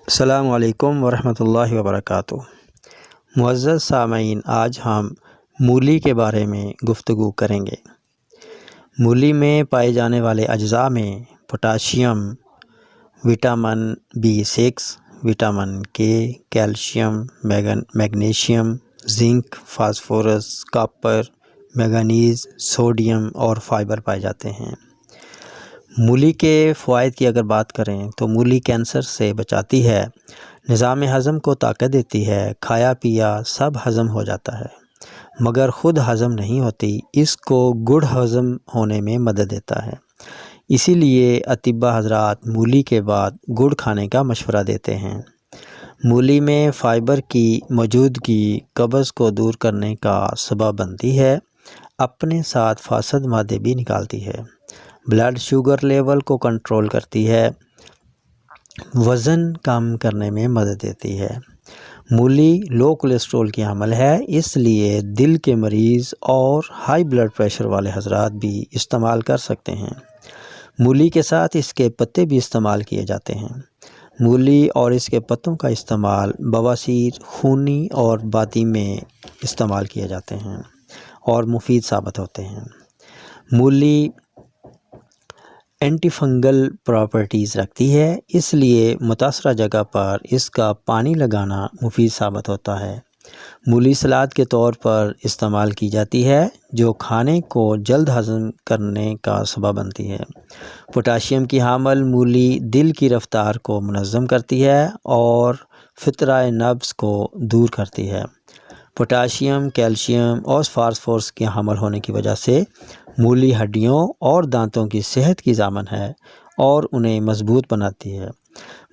السلام علیکم ورحمۃ اللہ وبرکاتہ۔ معزز سامعین، آج ہم مولی کے بارے میں گفتگو کریں گے۔ مولی میں پائے جانے والے اجزاء میں پوٹاشیم، وٹامن B6، وٹامن کے، calcium, magnesium, zinc, phosphorus, copper, manganese, sodium اور فائبر پائے جاتے ہیں۔ مولی کے فوائد کی اگر بات کریں تو مولی کینسر سے بچاتی ہے، نظام ہضم کو طاقت دیتی ہے، کھایا پیا سب ہضم ہو جاتا ہے مگر خود ہضم نہیں ہوتی، اس کو گڑ ہضم ہونے میں مدد دیتا ہے۔ اسی لیے اطباء حضرات مولی کے بعد گڑ کھانے کا مشورہ دیتے ہیں۔ مولی میں فائبر کی موجودگی قبض کو دور کرنے کا سبب بنتی ہے، اپنے ساتھ فاسد مادے بھی نکالتی ہے، بلڈ شوگر لیول کو کنٹرول کرتی ہے، وزن کم کرنے میں مدد دیتی ہے۔ مولی لو کولیسٹرول کی حامل ہے، اس لیے دل کے مریض اور ہائی بلڈ پریشر والے حضرات بھی استعمال کر سکتے ہیں۔ مولی کے ساتھ اس کے پتے بھی استعمال کیے جاتے ہیں۔ مولی اور اس کے پتوں کا استعمال بواسیر، خونی اور باطی میں استعمال کیے جاتے ہیں اور مفید ثابت ہوتے ہیں۔ مولی اینٹی فنگل پراپرٹیز رکھتی ہے، اس لیے متاثرہ جگہ پر اس کا پانی لگانا مفید ثابت ہوتا ہے۔ مولی سلاد کے طور پر استعمال کی جاتی ہے، جو کھانے کو جلد ہضم کرنے کا سبب بنتی ہے۔ پوٹاشیم کی حامل مولی دل کی رفتار کو منظم کرتی ہے اور فطرۂ نبض کو دور کرتی ہے۔ پوٹاشیم، کیلشیم اور فاسفورس کے حامل ہونے کی وجہ سے مولی ہڈیوں اور دانتوں کی صحت کی ضامن ہے اور انہیں مضبوط بناتی ہے۔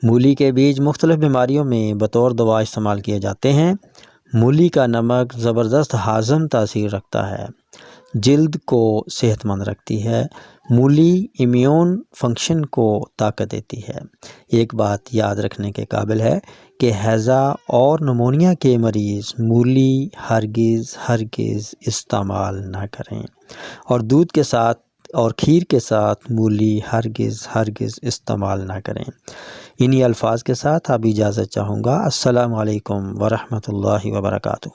مولی کے بیج مختلف بیماریوں میں بطور دوا استعمال کیے جاتے ہیں۔ مولی کا نمک زبردست ہاضم تاثیر رکھتا ہے، جلد کو صحت مند رکھتی ہے، مولی امیون فنکشن کو طاقت دیتی ہے۔ ایک بات یاد رکھنے کے قابل ہے کہ ہیضہ اور نمونیا کے مریض مولی ہرگز استعمال نہ کریں، اور دودھ کے ساتھ اور کھیر کے ساتھ مولی ہرگز استعمال نہ کریں۔ انہی الفاظ کے ساتھ اب اجازت چاہوں گا۔ السلام علیکم ورحمۃ اللہ وبرکاتہ۔